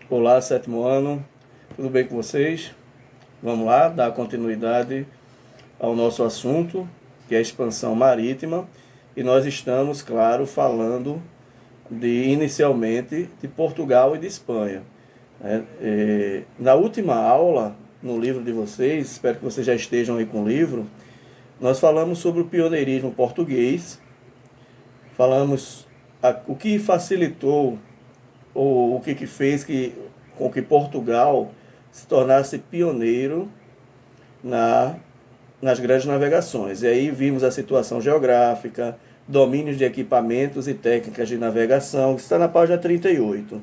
Olá, sétimo ano, tudo bem com vocês? Vamos lá, dar continuidade ao nosso assunto, que é a expansão marítima, e nós estamos, claro, falando inicialmente de Portugal e de Espanha. Na última aula, no livro de vocês, espero que vocês já estejam aí com o livro, nós falamos sobre o pioneirismo português, falamos o que facilitou ou o que fez com que Portugal se tornasse pioneiro nas grandes navegações. E aí vimos a situação geográfica, domínios de equipamentos e técnicas de navegação, que está na página 38.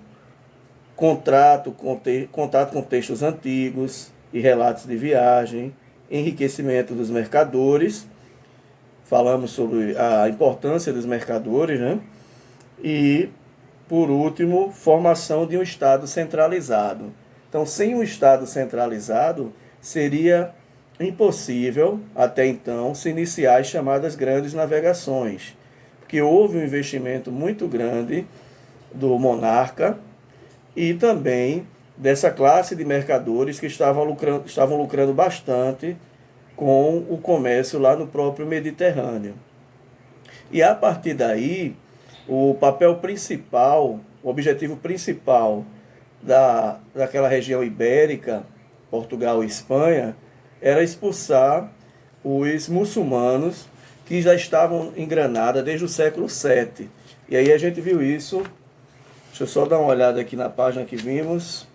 Contato com textos antigos e relatos de viagem, enriquecimento dos mercadores, falamos sobre a importância dos mercadores, né? E, por último, formação de um Estado centralizado. Então, sem um Estado centralizado, seria impossível, até então, se iniciar as chamadas grandes navegações, porque houve um investimento muito grande do monarca e também dessa classe de mercadores que estavam lucrando bastante com o comércio lá no próprio Mediterrâneo. E a partir daí, o papel principal, o objetivo principal daquela região ibérica, Portugal e Espanha, era expulsar os muçulmanos que já estavam em Granada desde o século VII. E aí a gente viu isso, deixa eu só dar uma olhada aqui na página que vimos,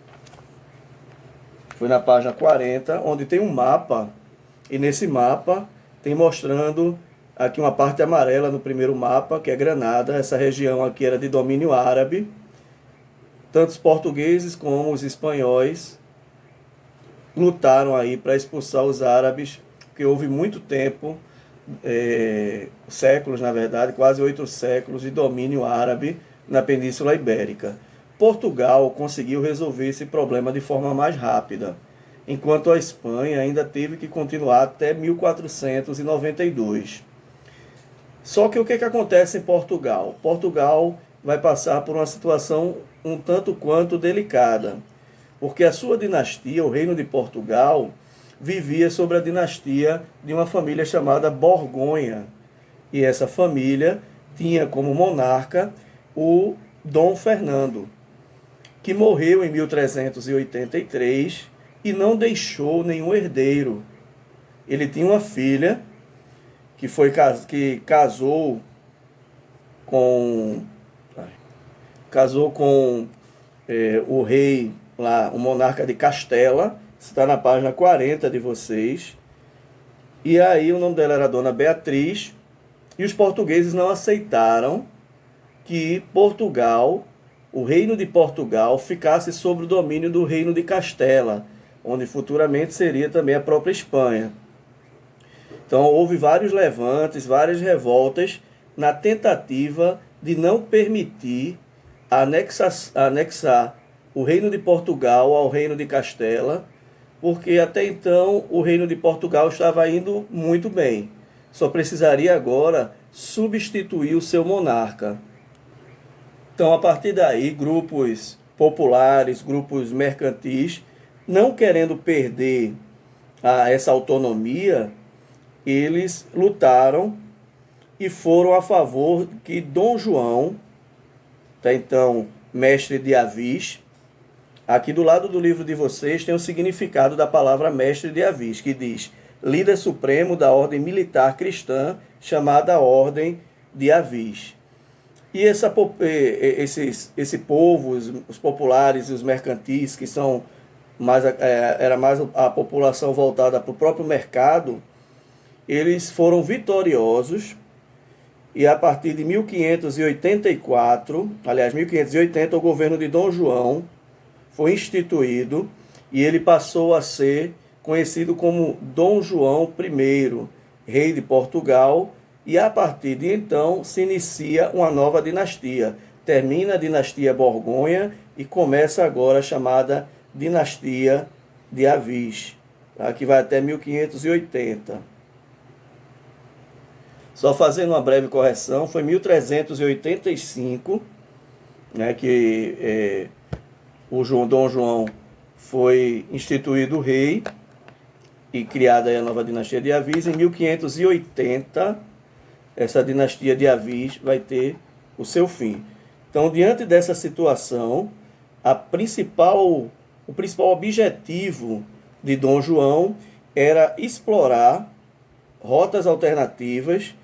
foi na página 40, onde tem um mapa, e nesse mapa tem mostrando aqui uma parte amarela no primeiro mapa, que é Granada. Essa região aqui era de domínio árabe. Tanto os portugueses como os espanhóis lutaram aí para expulsar os árabes, porque houve muito tempo, séculos na verdade, quase 8 séculos de domínio árabe na Península Ibérica. Portugal conseguiu resolver esse problema de forma mais rápida, enquanto a Espanha ainda teve que continuar até 1492. Só que o que acontece em Portugal? Portugal vai passar por uma situação um tanto quanto delicada, porque a sua dinastia, o Reino de Portugal, vivia sobre a dinastia de uma família chamada Borgonha. E essa família tinha como monarca o Dom Fernando, que morreu em 1383 e não deixou nenhum herdeiro. Ele tinha uma filha que casou com o rei lá, o monarca de Castela, está na página 40 de vocês. E aí o nome dela era Dona Beatriz, e os portugueses não aceitaram que Portugal, o reino de Portugal, ficasse sob o domínio do reino de Castela, onde futuramente seria também a própria Espanha. Então houve vários levantes, várias revoltas na tentativa de não permitir anexar o reino de Portugal ao reino de Castela, porque até então o reino de Portugal estava indo muito bem. Só precisaria agora substituir o seu monarca. Então, a partir daí, grupos populares, grupos mercantis, não querendo perder essa autonomia, eles lutaram e foram a favor que Dom João, até então mestre de Avis, aqui do lado do livro de vocês tem o significado da palavra mestre de Avis, que diz líder supremo da ordem militar cristã, chamada Ordem de Avis. E esse povo, os populares e os mercantis, que são era mais a população voltada para o próprio mercado, eles foram vitoriosos, e a partir de 1584, aliás, 1580, o governo de Dom João foi instituído e ele passou a ser conhecido como Dom João I, rei de Portugal, e a partir de então se inicia uma nova dinastia. Termina a dinastia Borgonha e começa agora a chamada dinastia de Avis, tá? Que vai até 1580. Só fazendo uma breve correção, foi 1385, né, que Dom João foi instituído rei e criada a nova dinastia de Avis. Em 1580, essa dinastia de Avis vai ter o seu fim. Então, diante dessa situação, o principal objetivo de Dom João era explorar rotas alternativas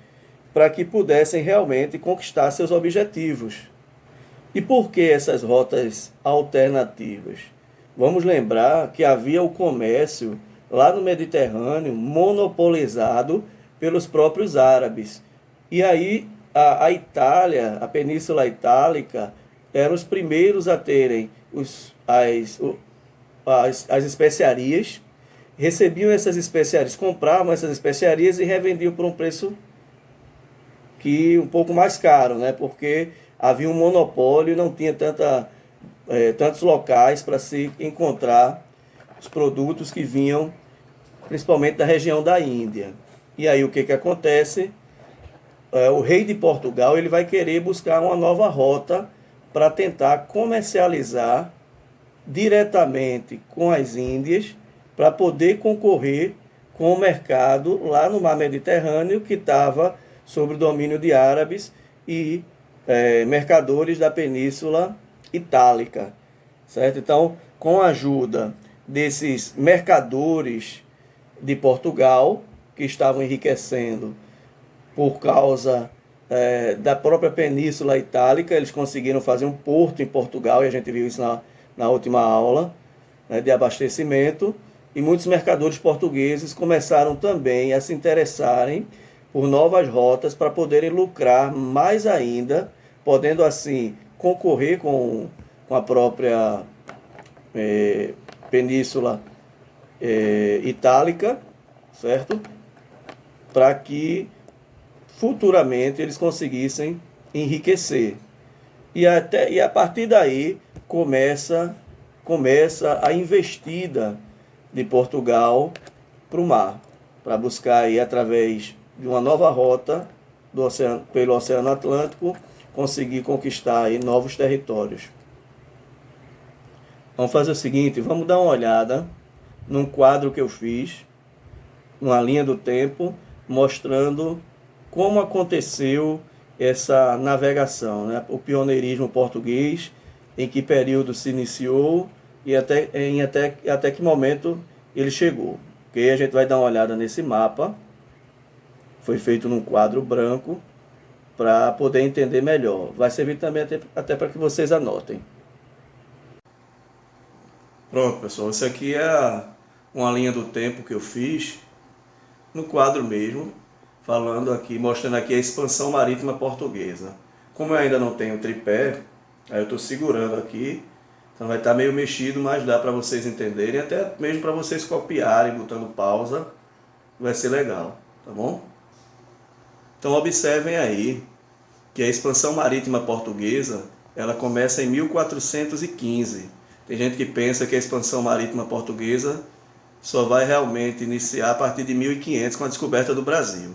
para que pudessem realmente conquistar seus objetivos. E por que essas rotas alternativas? Vamos lembrar que havia o comércio lá no Mediterrâneo monopolizado pelos próprios árabes. E aí a Itália, a Península Itálica, eram os primeiros a terem as especiarias, recebiam essas especiarias, compravam essas especiarias e revendiam por um preço um pouco mais caro, né? Porque havia um monopólio e não tinha tantos locais para se encontrar os produtos que vinham principalmente da região da Índia. E aí o que acontece? O rei de Portugal ele vai querer buscar uma nova rota para tentar comercializar diretamente com as Índias para poder concorrer com o mercado lá no mar Mediterrâneo que estava sob o domínio de árabes e mercadores da Península Itálica, certo? Então, com a ajuda desses mercadores de Portugal, que estavam enriquecendo por causa da própria Península Itálica, eles conseguiram fazer um porto em Portugal, e a gente viu isso na última aula, né, de abastecimento, e muitos mercadores portugueses começaram também a se interessarem por novas rotas para poderem lucrar mais ainda, podendo assim concorrer com a própria Península Itálica, certo? Para que futuramente eles conseguissem enriquecer. E a partir daí começa a investida de Portugal para o mar, para buscar aí, através de uma nova rota pelo Oceano Atlântico, conseguir conquistar aí novos territórios. Vamos fazer o seguinte, vamos dar uma olhada num quadro que eu fiz, numa linha do tempo, mostrando como aconteceu essa navegação, né? O pioneirismo português, em que período se iniciou e até que momento ele chegou. Okay? A gente vai dar uma olhada nesse mapa, foi feito num quadro branco, para poder entender melhor. Vai servir também até para que vocês anotem. Pronto, pessoal, isso aqui é uma linha do tempo que eu fiz no quadro mesmo, falando aqui, mostrando aqui a expansão marítima portuguesa. Como eu ainda não tenho tripé, aí eu estou segurando aqui, então vai estar meio mexido, mas dá para vocês entenderem, até mesmo para vocês copiarem, botando pausa, vai ser legal, tá bom? Então observem aí que a expansão marítima portuguesa, ela começa em 1415. Tem gente que pensa que a expansão marítima portuguesa só vai realmente iniciar a partir de 1500 com a descoberta do Brasil.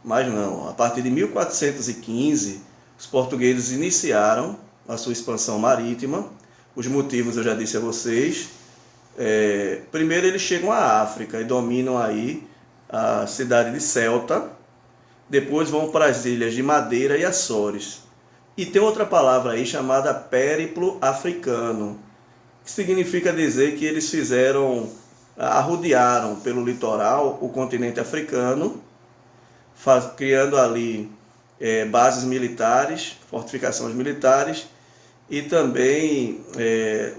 Mas não, a partir de 1415, os portugueses iniciaram a sua expansão marítima. Os motivos eu já disse a vocês. Primeiro eles chegam à África e dominam aí a cidade de Ceuta. Depois vão para as ilhas de Madeira e Açores. E tem outra palavra aí chamada périplo africano, que significa dizer que eles arrodearam pelo litoral o continente africano, criando ali bases militares, fortificações militares e também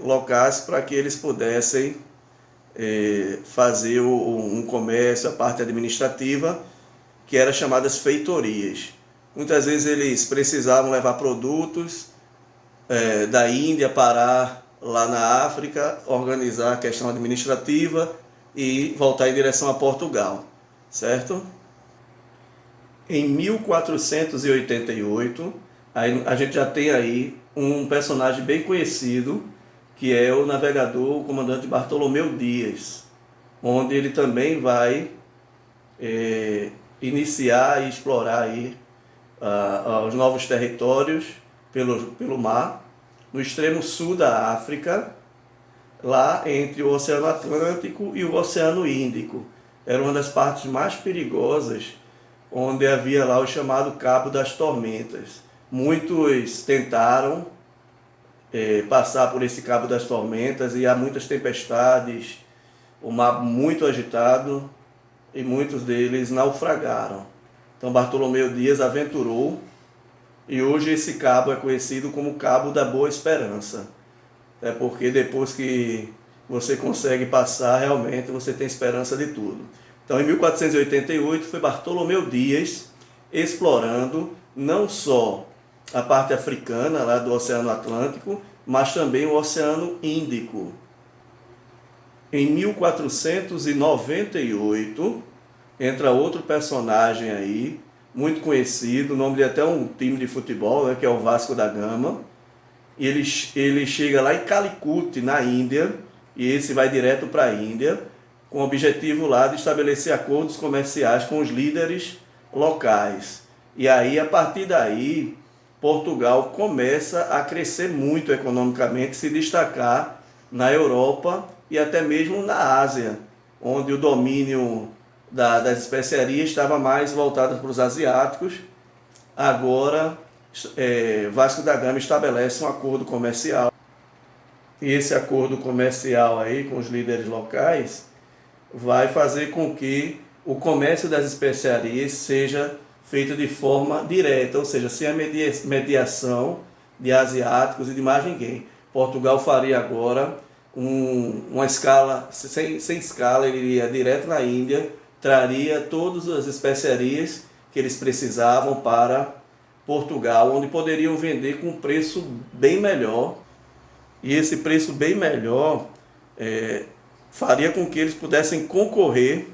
locais para que eles pudessem fazer um comércio, a parte administrativa, que eram chamadas feitorias. Muitas vezes eles precisavam levar produtos da Índia, parar lá na África, organizar a questão administrativa e voltar em direção a Portugal, certo? Em 1488, a gente já tem aí um personagem bem conhecido, que é o navegador, o comandante Bartolomeu Dias, onde ele também vai iniciar e explorar aí, os novos territórios pelo mar, no extremo sul da África, lá entre o Oceano Atlântico e o Oceano Índico. Era uma das partes mais perigosas, onde havia lá o chamado Cabo das Tormentas. Muitos tentaram passar por esse Cabo das Tormentas e há muitas tempestades, o mar muito agitado e muitos deles naufragaram. Então Bartolomeu Dias aventurou e hoje esse cabo é conhecido como Cabo da Boa Esperança. É porque depois que você consegue passar, realmente você tem esperança de tudo. Então em 1488 foi Bartolomeu Dias explorando não só a parte africana lá do Oceano Atlântico, mas também o Oceano Índico. Em 1498 entra outro personagem aí, muito conhecido, o nome de até um time de futebol, né, que é o Vasco da Gama. E ele chega lá em Calicut, na Índia, e esse vai direto para a Índia, com o objetivo lá de estabelecer acordos comerciais com os líderes locais. E aí, a partir daí, Portugal começa a crescer muito economicamente, se destacar na Europa e até mesmo na Ásia, onde o domínio das especiarias estava mais voltado para os asiáticos. Agora, Vasco da Gama estabelece um acordo comercial. E esse acordo comercial aí com os líderes locais vai fazer com que o comércio das especiarias seja feito de forma direta, ou seja, sem a mediação de asiáticos e de mais ninguém. Portugal faria agora uma escala, sem escala, ele iria direto na Índia, traria todas as especiarias que eles precisavam para Portugal, onde poderiam vender com um preço bem melhor. E esse preço bem melhor faria com que eles pudessem concorrer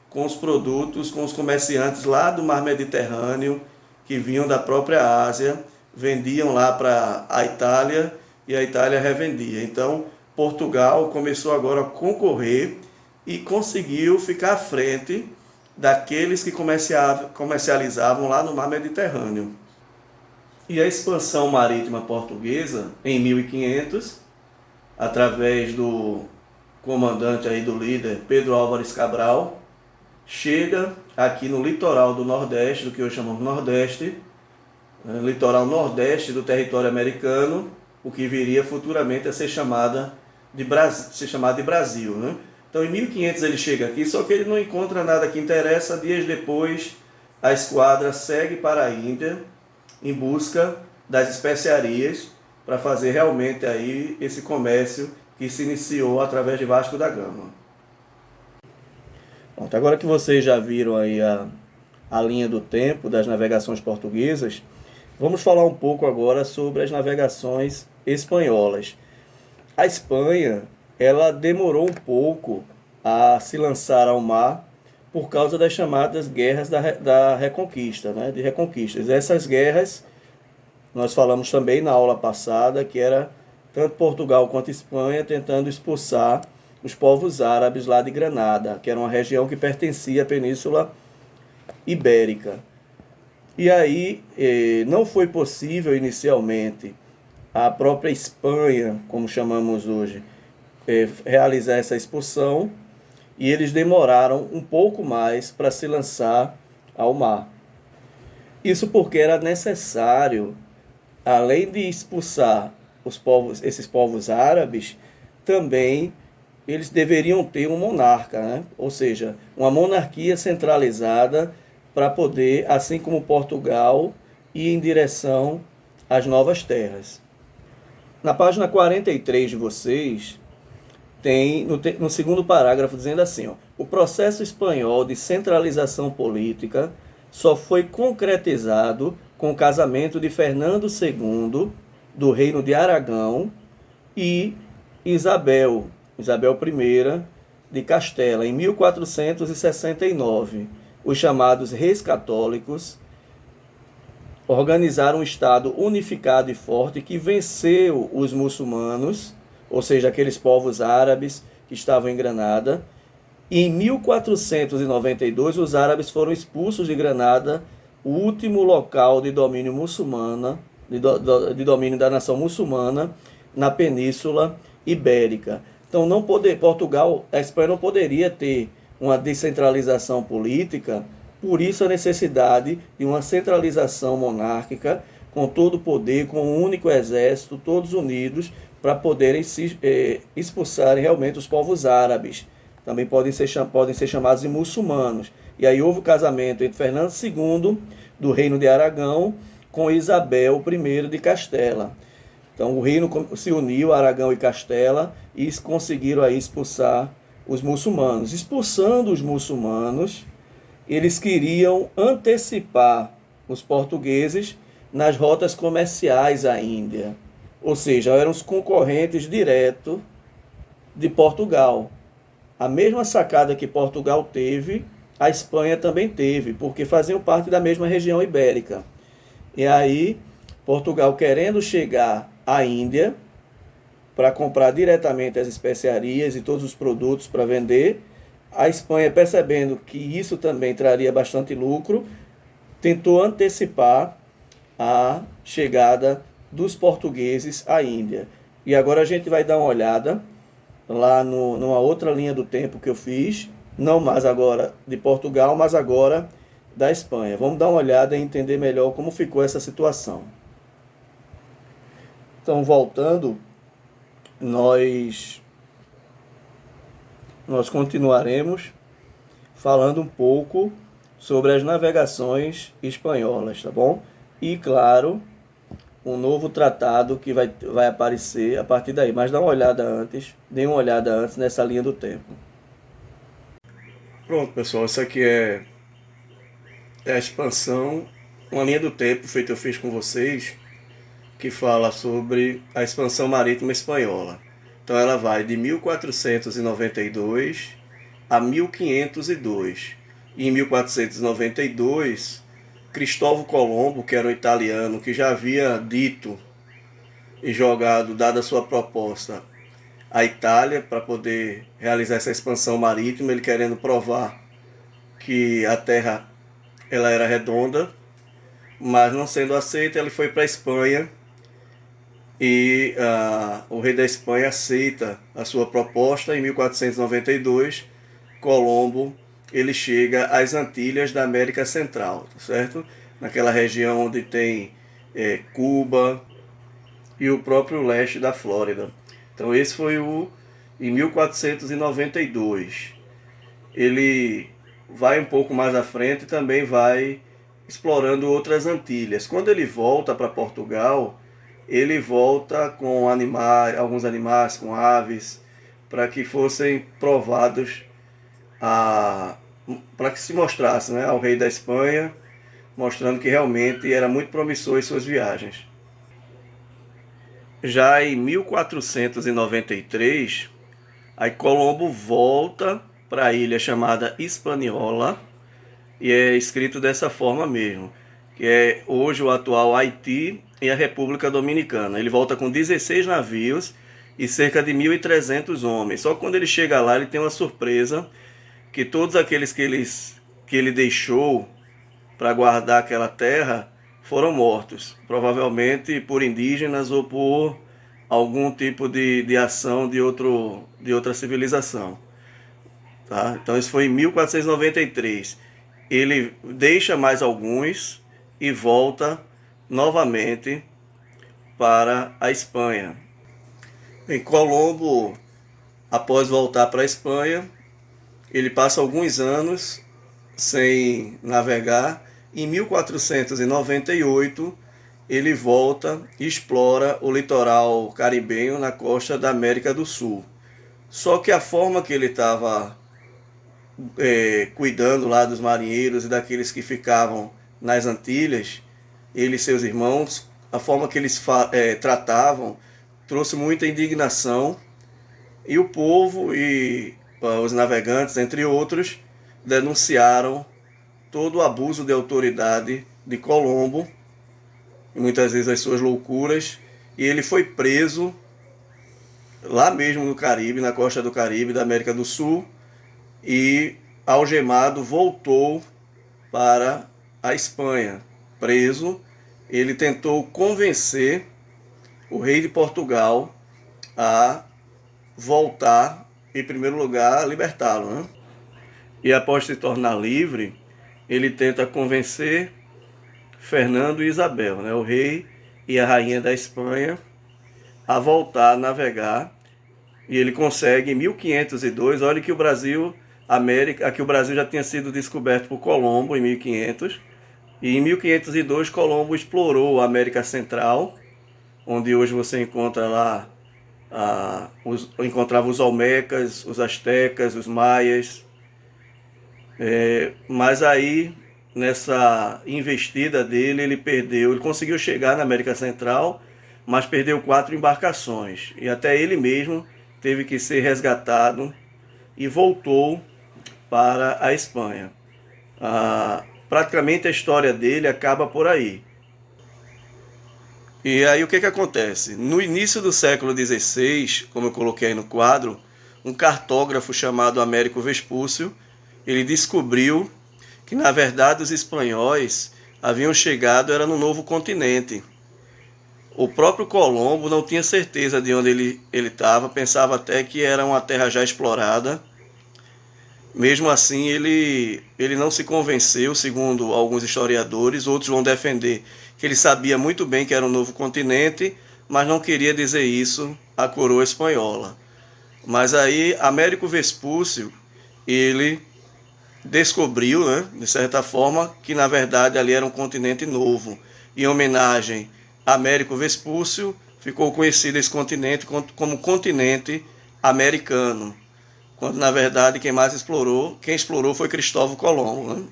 com os produtos, com os comerciantes lá do mar Mediterrâneo, que vinham da própria Ásia, vendiam lá para a Itália e a Itália revendia. Então, Portugal começou agora a concorrer e conseguiu ficar à frente daqueles que comercializavam lá no mar Mediterrâneo. E a expansão marítima portuguesa, em 1500, através do comandante aí, do líder Pedro Álvares Cabral, chega aqui no litoral do Nordeste, do que hoje chamamos Nordeste, litoral Nordeste do território americano, o que viria futuramente a ser chamado de Brasil, né? Então em 1500 ele chega aqui, só que ele não encontra nada que interessa. Dias depois a esquadra segue para a Índia em busca das especiarias para fazer realmente aí esse comércio que se iniciou através de Vasco da Gama. Pronto, agora que vocês já viram aí a linha do tempo das navegações portuguesas, vamos falar um pouco agora sobre as navegações espanholas. A Espanha, ela demorou um pouco a se lançar ao mar por causa das chamadas guerras da Reconquista, né? De reconquistas. Essas guerras, nós falamos também na aula passada, que era tanto Portugal quanto Espanha tentando expulsar os povos árabes lá de Granada, que era uma região que pertencia à Península Ibérica. E aí não foi possível inicialmente a própria Espanha, como chamamos hoje, realizar essa expulsão, e eles demoraram um pouco mais para se lançar ao mar. Isso porque era necessário, além de expulsar esses povos árabes, também eles deveriam ter um monarca, né? Ou seja, uma monarquia centralizada para poder, assim como Portugal, ir em direção às novas terras. Na página 43 de vocês, tem no segundo parágrafo dizendo assim, ó: o processo espanhol de centralização política só foi concretizado com o casamento de Fernando II, do Reino de Aragão, e Isabel I de Castela, em 1469. Os chamados reis católicos organizaram um Estado unificado e forte que venceu os muçulmanos, ou seja, aqueles povos árabes que estavam em Granada. E em 1492, os árabes foram expulsos de Granada, o último local de domínio muçulmana, de domínio da nação muçulmana na Península Ibérica. Então, a Espanha não poderia ter uma descentralização política, por isso a necessidade de uma centralização monárquica, com todo o poder, com um único exército, todos unidos, para poderem expulsarem realmente os povos árabes. Também podem ser chamados de muçulmanos. E aí houve o casamento entre Fernando II, do Reino de Aragão, com Isabel I de Castela. Então o reino se uniu, Aragão e Castela, e conseguiram aí expulsar os muçulmanos. Expulsando os muçulmanos, eles queriam antecipar os portugueses nas rotas comerciais à Índia. Ou seja, eram os concorrentes diretos de Portugal. A mesma sacada que Portugal teve, a Espanha também teve, porque faziam parte da mesma região ibérica. E aí, Portugal querendo chegar à Índia para comprar diretamente as especiarias e todos os produtos para vender, a Espanha, percebendo que isso também traria bastante lucro, tentou antecipar a chegada dos portugueses à Índia. E agora a gente vai dar uma olhada lá numa outra linha do tempo que eu fiz, não mais agora de Portugal, mas agora da Espanha. Vamos dar uma olhada e entender melhor como ficou essa situação. Então, voltando, nós continuaremos falando um pouco sobre as navegações espanholas, tá bom? E, claro, um novo tratado que vai aparecer a partir daí. Mas dê uma olhada antes nessa linha do tempo. Pronto, pessoal, isso aqui é a expansão, uma linha do tempo feita eu fiz com vocês, que fala sobre a expansão marítima espanhola. Então ela vai de 1492 a 1502. E em 1492, Cristóvão Colombo, que era um italiano que já havia dito e dada a sua proposta à Itália para poder realizar essa expansão marítima, ele querendo provar que a Terra ela era redonda, mas não sendo aceita, ele foi para a Espanha e o rei da Espanha aceita a sua proposta. Em 1492, Colombo ele chega às Antilhas da América Central, certo? Naquela região onde tem Cuba e o próprio leste da Flórida. Então esse foi em 1492. Ele vai um pouco mais à frente e também vai explorando outras Antilhas. Quando ele volta para Portugal, ele volta com alguns animais, com aves, para que fossem provados, para que se mostrasse, né, ao rei da Espanha, mostrando que realmente era muito promissor em suas viagens. Já em 1493, aí Colombo volta para a ilha chamada Hispaniola, e é escrito dessa forma mesmo, que é hoje o atual Haiti e a República Dominicana. Ele volta com 16 navios e cerca de 1.300 homens. Só que quando ele chega lá, ele tem uma surpresa, que todos aqueles que ele deixou para guardar aquela terra foram mortos, provavelmente por indígenas ou por algum tipo de ação de outra civilização. Tá? Então isso foi em 1493. Ele deixa mais alguns e volta novamente para a Espanha. Em Colombo, após voltar para a Espanha, ele passa alguns anos sem navegar. Em 1498, ele volta e explora o litoral caribenho na costa da América do Sul. Só que a forma que ele estava cuidando lá dos marinheiros e daqueles que ficavam nas Antilhas, ele e seus irmãos, a forma que eles tratavam, trouxe muita indignação, e o povo e os navegantes, entre outros, denunciaram todo o abuso de autoridade de Colombo, e muitas vezes as suas loucuras, e ele foi preso lá mesmo no Caribe, na costa do Caribe, da América do Sul, e algemado voltou para a Espanha. Preso, ele tentou convencer o rei de Portugal a voltar, em primeiro lugar, a libertá-lo, né? E após se tornar livre, ele tenta convencer Fernando e Isabel, né, o rei e a rainha da Espanha, a voltar a navegar. E ele consegue em 1502, olha que o Brasil, aqui o Brasil já tinha sido descoberto por Colombo em 1500. E em 1502 Colombo explorou a América Central, onde hoje você encontra lá, encontrava os olmecas, os astecas, os maias. Mas aí, nessa investida dele, ele conseguiu chegar na América Central, mas perdeu 4 embarcações. E até ele mesmo teve que ser resgatado e voltou para a Espanha. Praticamente a história dele acaba por aí. E aí o que acontece? No início do século XVI, como eu coloquei aí no quadro, um cartógrafo chamado Américo Vespúcio, ele descobriu que na verdade os espanhóis haviam chegado era no novo continente. O próprio Colombo não tinha certeza de onde ele estava, pensava até que era uma terra já explorada. Mesmo assim, ele não se convenceu, segundo alguns historiadores, outros vão defender que ele sabia muito bem que era um novo continente, mas não queria dizer isso à coroa espanhola. Mas aí, Américo Vespúcio, ele descobriu, né, de certa forma, que na verdade ali era um continente novo. Em homenagem a Américo Vespúcio, ficou conhecido esse continente como continente americano, quando na verdade quem explorou foi Cristóvão Colombo, né?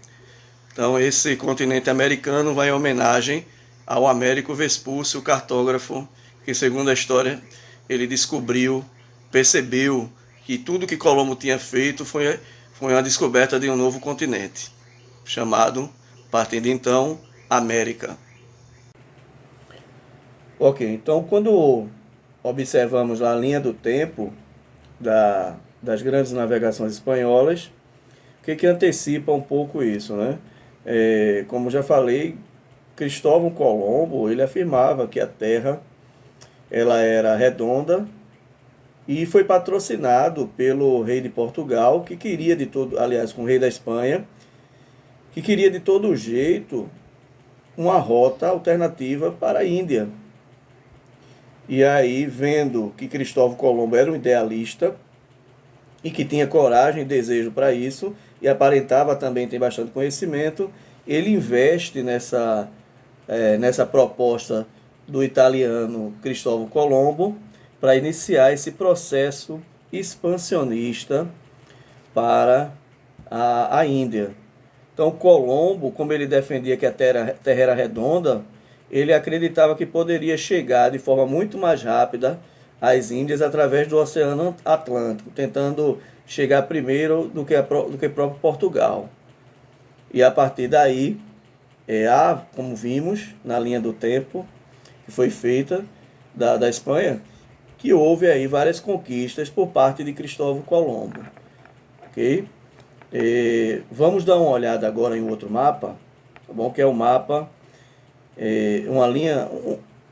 Então esse continente americano vai em homenagem ao Américo Vespúcio, o cartógrafo, que segundo a história ele descobriu, percebeu que tudo que Colombo tinha feito foi uma descoberta de um novo continente, chamado, partindo então, América. Ok, então quando observamos lá a linha do tempo das grandes navegações espanholas, o que antecipa um pouco isso, né? Como já falei, Cristóvão Colombo, ele afirmava que a Terra ela era redonda e foi patrocinado pelo rei de Portugal, que queria de todo, aliás, com o rei da Espanha, que queria de todo jeito uma rota alternativa para a Índia. E aí, vendo que Cristóvão Colombo era um idealista e que tinha coragem e desejo para isso, e aparentava também ter bastante conhecimento, ele investe nessa proposta do italiano Cristóvão Colombo para iniciar esse processo expansionista para a Índia. Então, Colombo, como ele defendia que a Terra era redonda, ele acreditava que poderia chegar de forma muito mais rápida às Índias através do Oceano Atlântico, tentando chegar primeiro do que próprio Portugal. E a partir daí, como vimos na linha do tempo que foi feita da Espanha, que houve aí várias conquistas por parte de Cristóvão Colombo. Ok? Vamos dar uma olhada agora em outro mapa, tá bom? Que é o mapa, uma linha,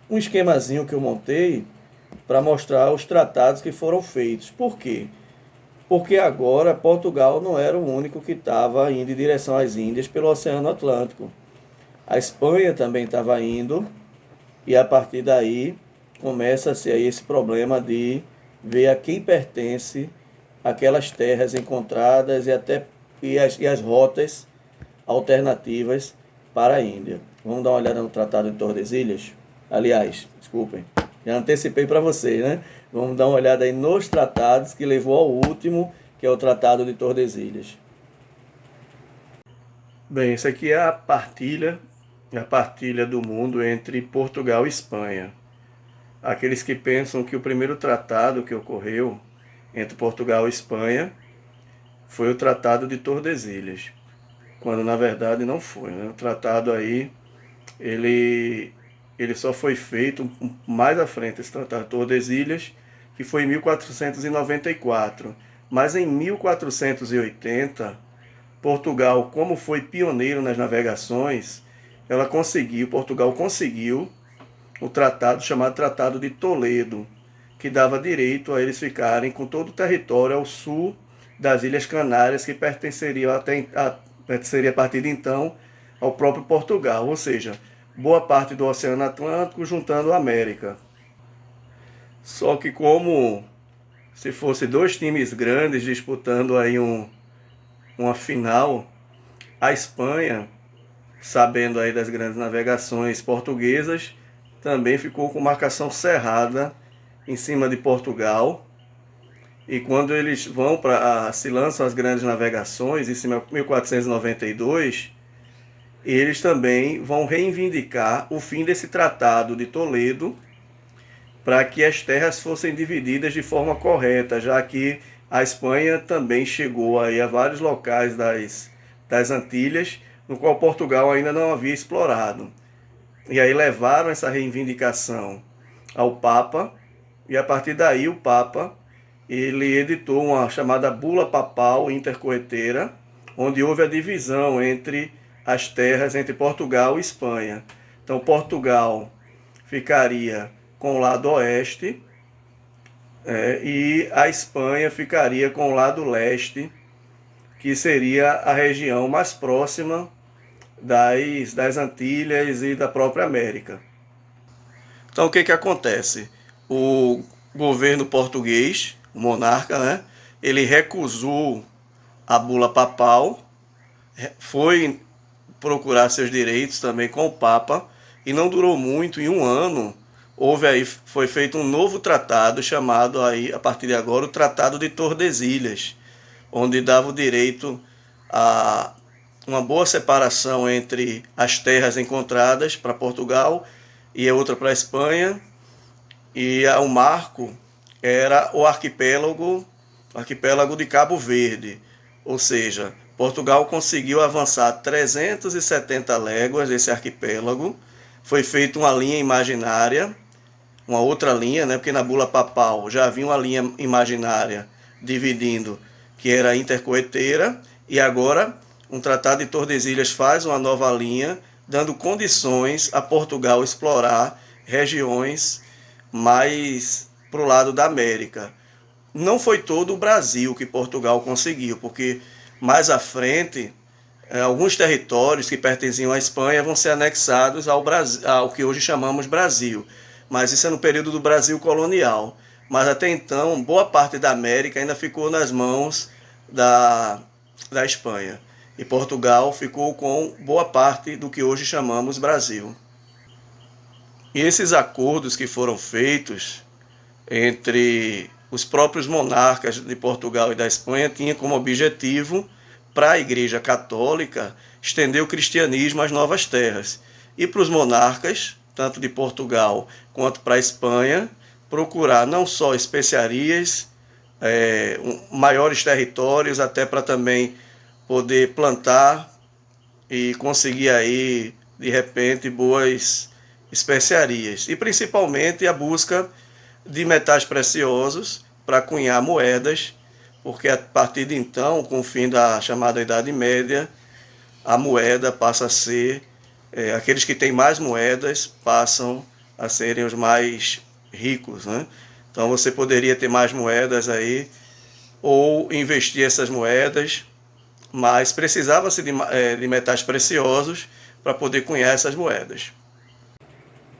um esquemazinho que eu montei para mostrar os tratados que foram feitos. Por quê? Porque agora Portugal não era o único que estava indo em direção às Índias pelo Oceano Atlântico. A Espanha também estava indo, e a partir daí começa-se aí esse problema de ver a quem pertence aquelas terras encontradas e as rotas alternativas para a Índia. Vamos dar uma olhada no Tratado de Tordesilhas? Aliás, desculpem, já antecipei para vocês, né? Vamos dar uma olhada aí nos tratados que levou ao último, que é o Tratado de Tordesilhas. Bem, isso aqui é a partilha do mundo entre Portugal e Espanha. Aqueles que pensam que o primeiro tratado que ocorreu entre Portugal e Espanha foi o Tratado de Tordesilhas, quando na verdade não foi, né? O tratado aí, ele só foi feito mais à frente, esse Tratado de Tordesilhas, que foi em 1494. Mas em 1480, Portugal, como foi pioneiro nas navegações, Portugal conseguiu o tratado chamado Tratado de Toledo, que dava direito a eles ficarem com todo o território ao sul das Ilhas Canárias, que pertenceria a partir de então ao próprio Portugal, ou seja, boa parte do Oceano Atlântico juntando a América. Só que como se fosse dois times grandes disputando aí uma final, a Espanha, sabendo aí das grandes navegações portuguesas, também ficou com marcação cerrada em cima de Portugal. E quando eles vão se lançam as grandes navegações, em 1492, eles também vão reivindicar o fim desse Tratado de Toledo, para que as terras fossem divididas de forma correta, já que a Espanha também chegou aí a vários locais das Antilhas, no qual Portugal ainda não havia explorado. E aí levaram essa reivindicação ao Papa, e a partir daí o Papa ele editou uma chamada Bula Papal Intercoetera, onde houve a divisão entre as terras entre Portugal e Espanha. Então Portugal ficaria com o lado oeste, e a Espanha ficaria com o lado leste, que seria a região mais próxima das Antilhas e da própria América. Então o que acontece? O governo português, o monarca, né, ele recusou a bula papal, foi procurar seus direitos também com o Papa, e não durou muito, em um ano, foi feito um novo tratado, chamado aí, a partir de agora, o Tratado de Tordesilhas, onde dava o direito a uma boa separação entre as terras encontradas para Portugal e a outra para a Espanha, e o marco era o arquipélago de Cabo Verde, ou seja, Portugal conseguiu avançar 370 léguas desse arquipélago, foi feita uma linha imaginária, uma outra linha, né, porque na bula papal já havia uma linha imaginária dividindo, que era intercoeteira, e agora um Tratado de Tordesilhas faz uma nova linha, dando condições a Portugal explorar regiões mais para o lado da América. Não foi todo o Brasil que Portugal conseguiu, porque mais à frente, alguns territórios que pertenciam à Espanha vão ser anexados ao que hoje chamamos Brasil. Mas isso é no período do Brasil colonial. Mas até então, boa parte da América ainda ficou nas mãos da Espanha. E Portugal ficou com boa parte do que hoje chamamos Brasil. E esses acordos que foram feitos entre os próprios monarcas de Portugal e da Espanha tinham como objetivo, para a Igreja Católica, estender o cristianismo às novas terras. E para os monarcas, tanto de Portugal quanto para a Espanha, procurar não só especiarias, maiores territórios, até para também poder plantar e conseguir aí, de repente, boas especiarias. E principalmente a busca de metais preciosos para cunhar moedas, porque a partir de então, com o fim da chamada Idade Média, a moeda passa a ser, aqueles que têm mais moedas passam a serem os mais ricos, né? Então você poderia ter mais moedas aí, ou investir essas moedas, mas precisava-se de metais preciosos para poder cunhar essas moedas.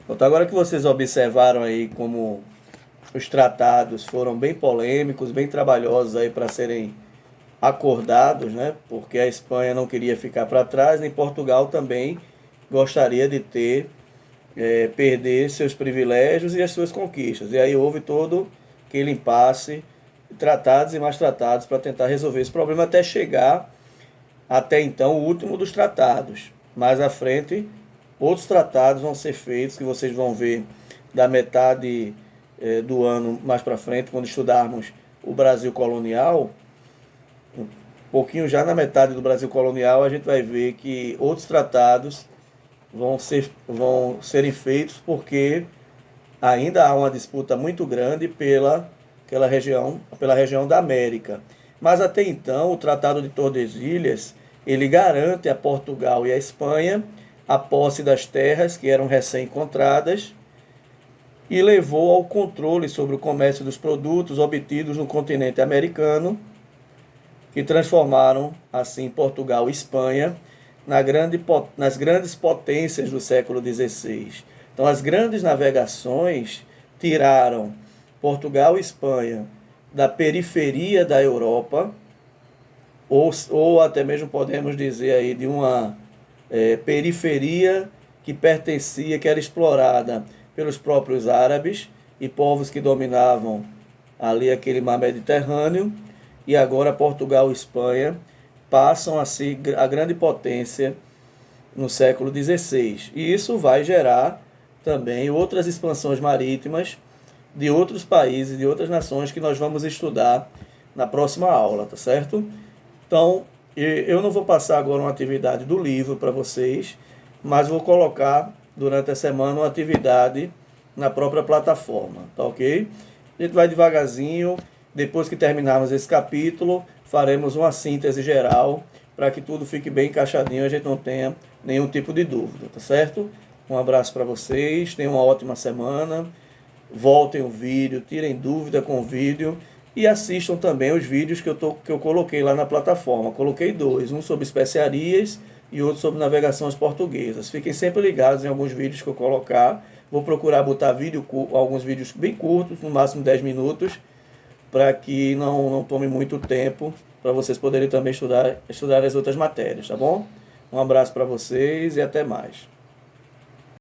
Então, agora que vocês observaram aí como os tratados foram bem polêmicos, bem trabalhosos aí para serem acordados, né? Porque a Espanha não queria ficar para trás, nem Portugal também gostaria de perder seus privilégios e as suas conquistas. E aí houve todo aquele impasse, tratados e mais tratados para tentar resolver esse problema até chegar, até então, o último dos tratados. Mais à frente, outros tratados vão ser feitos, que vocês vão ver da metade do ano mais para frente, quando estudarmos o Brasil colonial. Um pouquinho já na metade do Brasil colonial, a gente vai ver que outros tratados vão serem feitos, porque ainda há uma disputa muito grande pela região da América. Mas até então, o Tratado de Tordesilhas, ele garante a Portugal e a Espanha a posse das terras que eram recém-encontradas, e levou ao controle sobre o comércio dos produtos obtidos no continente americano, que transformaram, assim, Portugal e Espanha nas grandes potências do século XVI. Então, as grandes navegações tiraram Portugal e Espanha da periferia da Europa, ou até mesmo podemos dizer aí de uma periferia que pertencia, que era explorada pelos próprios árabes e povos que dominavam ali aquele mar Mediterrâneo, e agora Portugal e Espanha passam a ser a grande potência no século XVI. E isso vai gerar também outras expansões marítimas de outros países, de outras nações que nós vamos estudar na próxima aula, tá certo? Então, eu não vou passar agora uma atividade do livro para vocês, mas vou colocar durante a semana uma atividade na própria plataforma, tá ok? A gente vai devagarzinho, depois que terminarmos esse capítulo, faremos uma síntese geral para que tudo fique bem encaixadinho e a gente não tenha nenhum tipo de dúvida, tá certo? Um abraço para vocês, tenham uma ótima semana, voltem o vídeo, tirem dúvida com o vídeo e assistam também os vídeos que eu coloquei lá na plataforma. Coloquei dois, um sobre especiarias e outro sobre navegações portuguesas. Fiquem sempre ligados em alguns vídeos que eu colocar. Vou procurar botar alguns vídeos bem curtos, no máximo 10 minutos, para que não tome muito tempo, para vocês poderem também estudar as outras matérias, tá bom? Um abraço para vocês e até mais.